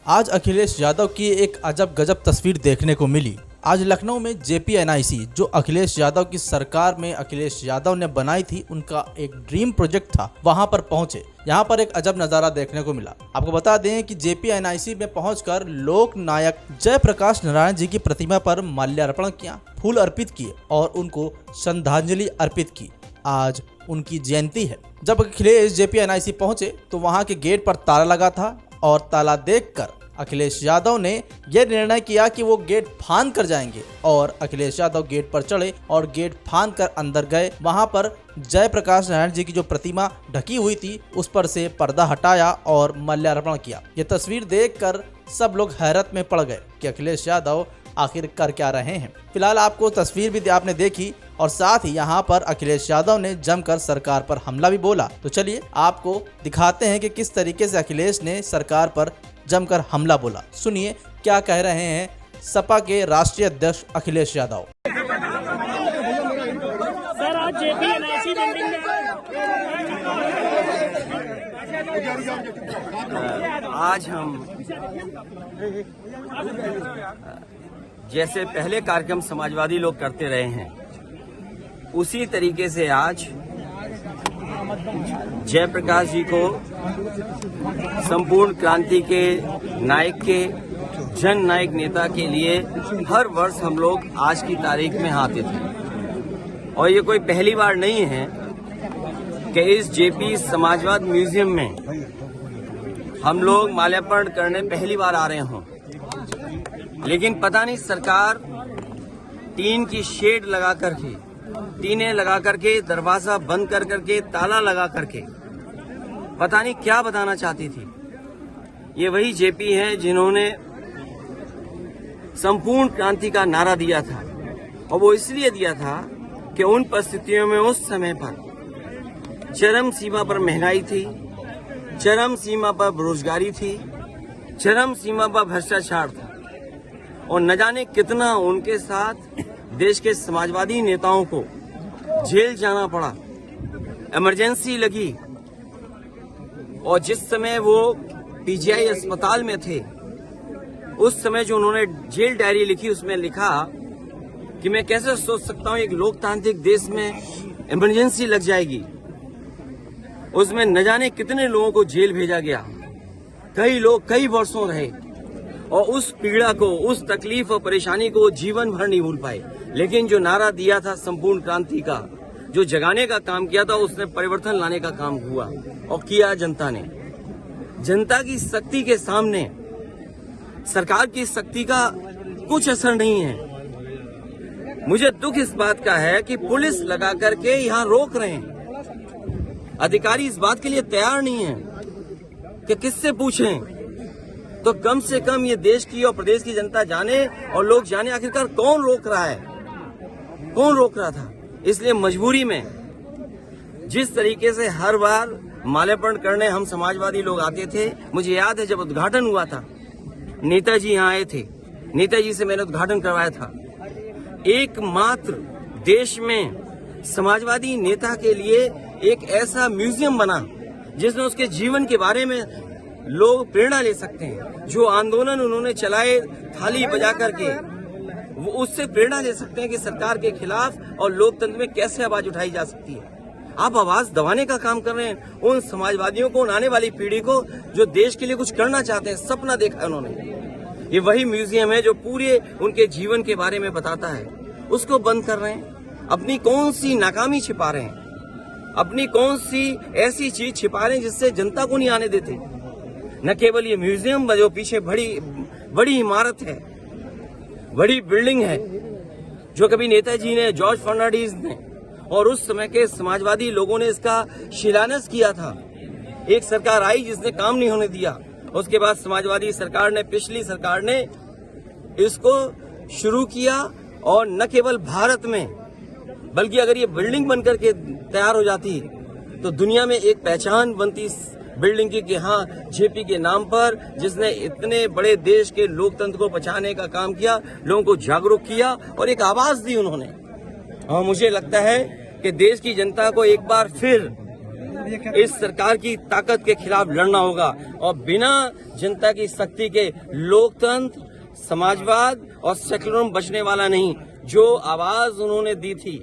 आज अखिलेश यादव की एक अजब गजब तस्वीर देखने को मिली। आज लखनऊ में JPNIC जो अखिलेश यादव की सरकार में अखिलेश यादव ने बनाई थी, उनका एक ड्रीम प्रोजेक्ट था, वहां पर पहुंचे। यहां पर एक अजब नजारा देखने को मिला। आपको बता दें कि JPNIC में पहुंचकर लोक नायक जयप्रकाश नारायण जी की प्रतिमा पर माल्यार्पण किया, फूल अर्पित किए और उनको श्रद्धांजलि अर्पित की। आज उनकी जयंती है। जब अखिलेश JPNIC पहुंचे तो वहां के गेट पर ताला लगा था और ताला देखकर अखिलेश यादव ने यह निर्णय किया कि वो गेट फांद कर जाएंगे और अखिलेश यादव गेट पर चढ़े और गेट फांद कर अंदर गए। वहां पर जयप्रकाश नारायण जी की जो प्रतिमा ढकी हुई थी उस पर से पर्दा हटाया और माल्यार्पण किया। ये तस्वीर देखकर सब लोग हैरत में पड़ गए कि अखिलेश यादव आखिर कर क्या रहे हैं। फिलहाल आपको तस्वीर भी आपने देखी और साथ ही यहाँ पर अखिलेश यादव ने जमकर सरकार पर हमला भी बोला। तो चलिए आपको दिखाते हैं कि किस तरीके से अखिलेश ने सरकार पर जमकर हमला बोला। सुनिए क्या कह रहे हैं सपा के राष्ट्रीय अध्यक्ष अखिलेश यादव। सर आज JPNIC बिल्डिंग में आज हम जैसे पहले कार्यक्रम समाजवादी लोग करते रहे हैं, उसी तरीके से आज जयप्रकाश जी को संपूर्ण क्रांति के नायक के जन नायक नेता के लिए हर वर्ष हम लोग आज की तारीख में आते थे। और ये कोई पहली बार नहीं है कि इस JP समाजवाद म्यूजियम में हम लोग माल्यार्पण करने पहली बार आ रहे हों। लेकिन पता नहीं सरकार टीन की शेड लगा करके, टीनें लगा करके, दरवाजा बंद कर करके, ताला लगा करके पता नहीं क्या बताना चाहती थी। ये वही JP हैं जिन्होंने संपूर्ण क्रांति का नारा दिया था और वो इसलिए दिया था कि उन परिस्थितियों में उस समय पर चरम सीमा पर महंगाई थी, चरम सीमा पर बेरोजगारी थी, चरम सीमा पर भ्रष्टाचार था और न जाने कितना उनके साथ देश के समाजवादी नेताओं को जेल जाना पड़ा, इमरजेंसी लगी। और जिस समय वो PGI अस्पताल में थे उस समय जो उन्होंने जेल डायरी लिखी, उसमें लिखा कि मैं कैसे सोच सकता हूं एक लोकतांत्रिक देश में इमरजेंसी लग जाएगी। उसमें न जाने कितने लोगों को जेल भेजा गया, कई लोग कई वर्षों रहे और उस पीड़ा को, उस तकलीफ और परेशानी को जीवन भर नहीं भूल पाए। लेकिन जो नारा दिया था संपूर्ण क्रांति का, जो जगाने का काम किया था, उसने परिवर्तन लाने का काम हुआ और किया जनता ने। जनता की शक्ति के सामने सरकार की शक्ति का कुछ असर नहीं है। मुझे दुख इस बात का है कि पुलिस लगा करके यहाँ रोक रहे हैं, अधिकारी इस बात के लिए तैयार नहीं है कि किससे पूछें। तो कम से कम ये देश की और प्रदेश की जनता जाने और लोग जाने आखिरकार कौन रोक रहा है, कौन रोक रहा था। इसलिए मजबूरी में जिस तरीके से हर बार माल्यार्पण करने हम समाजवादी लोग आते थे, मुझे याद है जब उद्घाटन हुआ था, नेताजी यहाँ आए थे, नेताजी से मैंने उद्घाटन करवाया था। एकमात्र देश में समाजवादी नेता के लिए एक ऐसा म्यूजियम बना जिसमें उसके जीवन के बारे में लोग प्रेरणा ले सकते हैं। जो आंदोलन उन्होंने चलाए थाली बजा करके, वो उससे प्रेरणा ले सकते हैं कि सरकार के खिलाफ और लोकतंत्र में कैसे आवाज उठाई जा सकती है। आप आवाज दबाने का काम कर रहे हैं उन समाजवादियों को, उन आने वाली पीढ़ी को जो देश के लिए कुछ करना चाहते हैं, सपना देखा है उन्होंने। ये वही म्यूजियम है जो पूरे उनके जीवन के बारे में बताता है, उसको बंद कर रहे हैं। अपनी कौन सी नाकामी छिपा रहे हैं, अपनी कौन सी ऐसी चीज छिपा रहे हैं जिससे जनता को नहीं आने देते। न केवल ये म्यूजियम जो पीछे बड़ी इमारत है, बड़ी बिल्डिंग है, जो कभी नेताजी ने, जॉर्ज फर्नांडिस ने और उस समय के समाजवादी लोगों ने इसका शिलान्यास किया था। एक सरकार आई जिसने काम नहीं होने दिया, उसके बाद समाजवादी सरकार ने, पिछली सरकार ने इसको शुरू किया और न केवल भारत में बल्कि अगर ये बिल्डिंग बनकर के तैयार हो जाती तो दुनिया में एक पहचान बनती बिल्डिंग की कि हाँ, JP के नाम पर जिसने इतने बड़े देश के लोकतंत्र को बचाने का काम किया, लोगों को जागरूक किया और एक आवाज दी उन्होंने। और मुझे लगता है कि देश की जनता को एक बार फिर इस सरकार की ताकत के खिलाफ लड़ना होगा और बिना जनता की शक्ति के लोकतंत्र, समाजवाद और सेकुलरिज्म बचने वाला नहीं। जो आवाज उन्होंने दी थी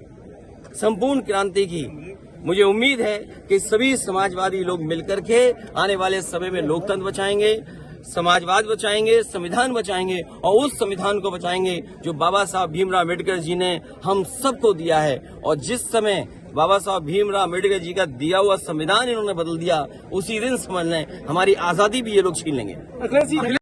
संपूर्ण क्रांति की, मुझे उम्मीद है कि सभी समाजवादी लोग मिलकर के आने वाले समय में लोकतंत्र बचाएंगे, समाजवाद बचाएंगे, संविधान बचाएंगे और उस संविधान को बचाएंगे जो बाबा साहब भीमराव अम्बेडकर जी ने हम सबको दिया है। और जिस समय बाबा साहब भीमराव अम्बेडकर जी का दिया हुआ संविधान इन्होंने बदल दिया, उसी दिन समझ लें हमारी आजादी भी ये लोग छीन लेंगे।